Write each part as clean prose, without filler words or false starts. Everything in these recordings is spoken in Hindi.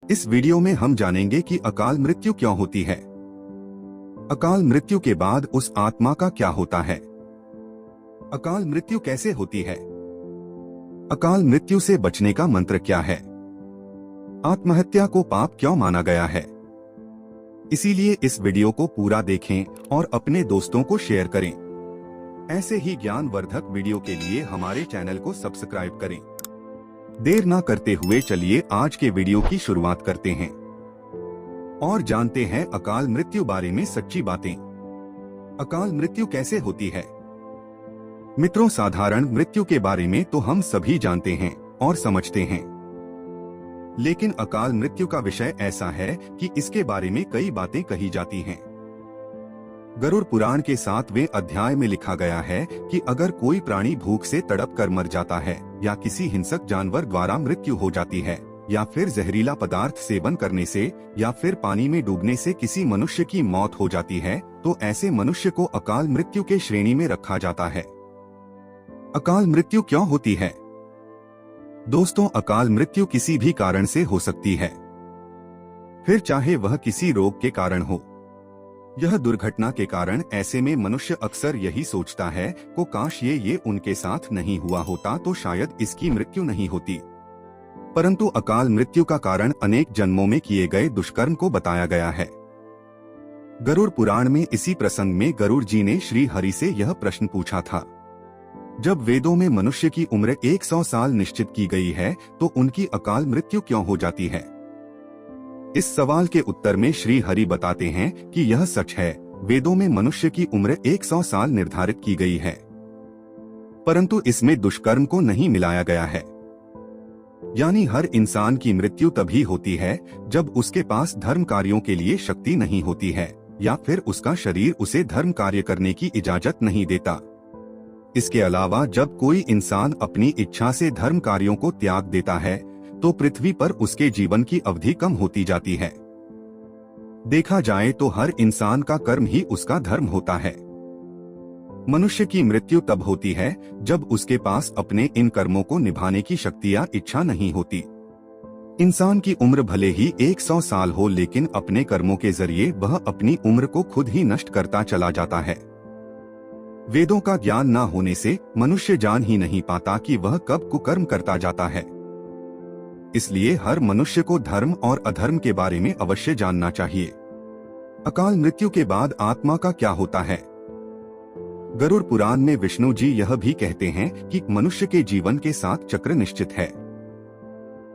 इस वीडियो में हम जानेंगे कि अकाल मृत्यु क्यों होती है, अकाल मृत्यु के बाद उस आत्मा का क्या होता है, अकाल मृत्यु कैसे होती है, अकाल मृत्यु से बचने का मंत्र क्या है, आत्महत्या को पाप क्यों माना गया है। इसीलिए इस वीडियो को पूरा देखें और अपने दोस्तों को शेयर करें। ऐसे ही ज्ञानवर्धक वीडियो के लिए हमारे चैनल को सब्सक्राइब करें। देर ना करते हुए चलिए आज के वीडियो की शुरुआत करते हैं और जानते हैं अकाल मृत्यु बारे में सच्ची बातें। अकाल मृत्यु कैसे होती है? मित्रों, साधारण मृत्यु के बारे में तो हम सभी जानते हैं और समझते हैं, लेकिन अकाल मृत्यु का विषय ऐसा है कि इसके बारे में कई बातें कही जाती हैं। गरुड़ पुराण के 7वें अध्याय में लिखा गया है कि अगर कोई प्राणी भूख से तड़प कर मर जाता है या किसी हिंसक जानवर द्वारा मृत्यु हो जाती है या फिर जहरीला पदार्थ सेवन करने से या फिर पानी में डूबने से किसी मनुष्य की मौत हो जाती है तो ऐसे मनुष्य को अकाल मृत्यु के श्रेणी में रखा जाता है। अकाल मृत्यु क्यों होती है? दोस्तों, अकाल मृत्यु किसी भी कारण से हो सकती है, फिर चाहे वह किसी रोग के कारण हो, यह दुर्घटना के कारण। ऐसे में मनुष्य अक्सर यही सोचता है को काश ये उनके साथ नहीं हुआ होता तो शायद इसकी मृत्यु नहीं होती। परंतु अकाल मृत्यु का कारण अनेक जन्मों में किए गए दुष्कर्म को बताया गया है। गरुड़ पुराण में इसी प्रसंग में गरुड़ जी ने श्री हरि से यह प्रश्न पूछा था, जब वेदों में मनुष्य की उम्र 100 साल निश्चित की गई है तो उनकी अकाल मृत्यु क्यों हो जाती है? इस सवाल के उत्तर में श्री हरि बताते हैं कि यह सच है, वेदों में मनुष्य की उम्र 100 साल निर्धारित की गई है, परंतु इसमें दुष्कर्म को नहीं मिलाया गया है। यानी हर इंसान की मृत्यु तभी होती है जब उसके पास धर्म कार्यों के लिए शक्ति नहीं होती है या फिर उसका शरीर उसे धर्म कार्य करने की इजाजत नहीं देता। इसके अलावा जब कोई इंसान अपनी इच्छा से धर्म कार्यों को त्याग देता है तो पृथ्वी पर उसके जीवन की अवधि कम होती जाती है। देखा जाए तो हर इंसान का कर्म ही उसका धर्म होता है। मनुष्य की मृत्यु तब होती है जब उसके पास अपने इन कर्मों को निभाने की शक्ति या इच्छा नहीं होती। इंसान की उम्र भले ही 100 साल हो, लेकिन अपने कर्मों के जरिए वह अपनी उम्र को खुद ही नष्ट करता चला जाता है। वेदों का ज्ञान न होने से मनुष्य जान ही नहीं पाता कि वह कब कुकर्म करता जाता है। इसलिए हर मनुष्य को धर्म और अधर्म के बारे में अवश्य जानना चाहिए। अकाल मृत्यु के बाद आत्मा का क्या होता है? गरुड़ पुराण में विष्णु जी यह भी कहते हैं कि मनुष्य के जीवन के 7 चक्र निश्चित है।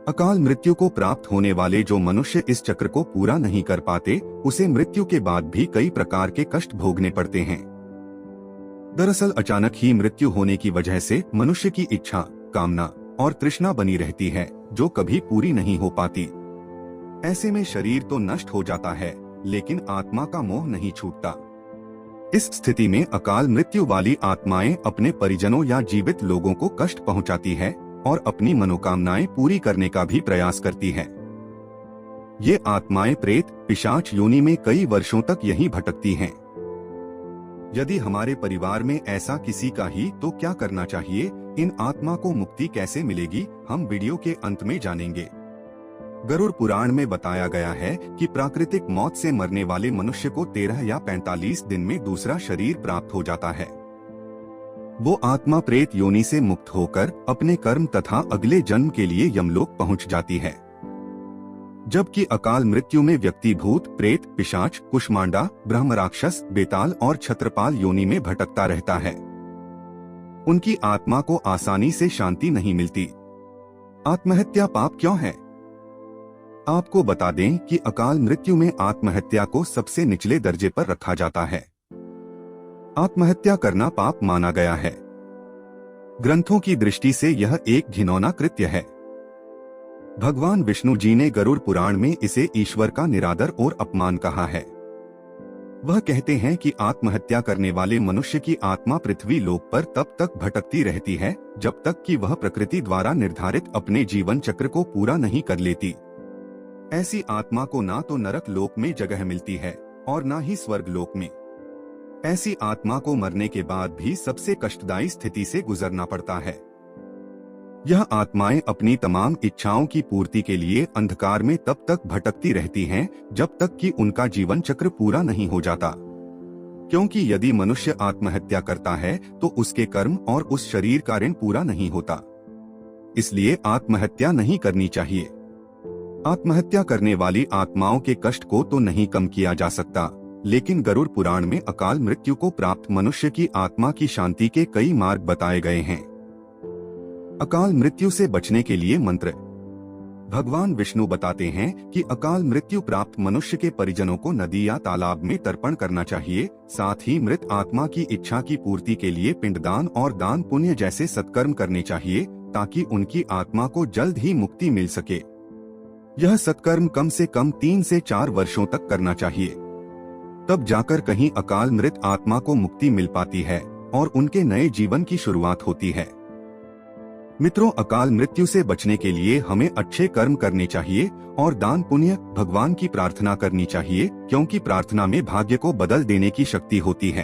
अकाल मृत्यु को प्राप्त होने वाले जो मनुष्य इस चक्र को पूरा नहीं कर पाते उसे मृत्यु के बाद भी कई प्रकार के कष्ट भोगने पड़ते हैं। दरअसल अचानक ही मृत्यु होने की वजह से मनुष्य की इच्छा, कामना और तृष्णा बनी रहती है जो कभी पूरी नहीं हो पाती। ऐसे में शरीर तो नष्ट हो जाता है लेकिन आत्मा का मोह नहीं छूटता। इस स्थिति में अकाल मृत्यु वाली आत्माएं अपने परिजनों या जीवित लोगों को कष्ट पहुंचाती है और अपनी मनोकामनाएं पूरी करने का भी प्रयास करती है। ये आत्माएं प्रेत, पिशाच योनि में कई वर्षों तक यहीं भटकती हैं। यदि हमारे परिवार में ऐसा किसी का ही तो क्या करना चाहिए? इन आत्मा को मुक्ति कैसे मिलेगी, हम वीडियो के अंत में जानेंगे। गरुड़ पुराण में बताया गया है कि प्राकृतिक मौत से मरने वाले मनुष्य को 13 या 45 दिन में दूसरा शरीर प्राप्त हो जाता है। वो आत्मा प्रेत योनि से मुक्त होकर अपने कर्म तथा अगले जन्म के लिए यमलोक पहुंच जाती है। जबकि अकाल मृत्यु में व्यक्ति भूत, प्रेत, पिशाच, कुष्मांडा, ब्रह्म राक्षस, बेताल और छत्रपाल योनि में भटकता रहता है। उनकी आत्मा को आसानी से शांति नहीं मिलती। आत्महत्या पाप क्यों है? आपको बता दें कि अकाल मृत्यु में आत्महत्या को सबसे निचले दर्जे पर रखा जाता है। आत्महत्या करना पाप माना गया है। ग्रंथों की दृष्टि से यह एक घिनौना कृत्य है। भगवान विष्णु जी ने गरुड़ पुराण में इसे ईश्वर का निरादर और अपमान कहा है। वह कहते हैं कि आत्महत्या करने वाले मनुष्य की आत्मा पृथ्वी लोक पर तब तक भटकती रहती है जब तक कि वह प्रकृति द्वारा निर्धारित अपने जीवन चक्र को पूरा नहीं कर लेती। ऐसी आत्मा को ना तो नरक लोक में जगह मिलती है और ना ही स्वर्ग लोक में। ऐसी आत्मा को मरने के बाद भी सबसे कष्टदायी स्थिति से गुजरना पड़ता है। यह आत्माएं अपनी तमाम इच्छाओं की पूर्ति के लिए अंधकार में तब तक भटकती रहती हैं जब तक कि उनका जीवन चक्र पूरा नहीं हो जाता। क्योंकि यदि मनुष्य आत्महत्या करता है तो उसके कर्म और उस शरीर का ऋण पूरा नहीं होता। इसलिए आत्महत्या नहीं करनी चाहिए। आत्महत्या करने वाली आत्माओं के कष्ट को तो नहीं कम किया जा सकता, लेकिन गरुड़ पुराण में अकाल मृत्यु को प्राप्त मनुष्य की आत्मा की शांति के कई मार्ग बताए गए हैं। अकाल मृत्यु से बचने के लिए मंत्र। भगवान विष्णु बताते हैं कि अकाल मृत्यु प्राप्त मनुष्य के परिजनों को नदी या तालाब में तर्पण करना चाहिए। साथ ही मृत आत्मा की इच्छा की पूर्ति के लिए पिंडदान और दान पुण्य जैसे सत्कर्म करने चाहिए ताकि उनकी आत्मा को जल्द ही मुक्ति मिल सके। यह सत्कर्म कम से कम 3 से 4 वर्षों तक करना चाहिए, तब जाकर कहीं अकाल मृत आत्मा को मुक्ति मिल पाती है और उनके नए जीवन की शुरुआत होती है। मित्रों, अकाल मृत्यु से बचने के लिए हमें अच्छे कर्म करने चाहिए और दान पुण्य, भगवान की प्रार्थना करनी चाहिए, क्योंकि प्रार्थना में भाग्य को बदल देने की शक्ति होती है।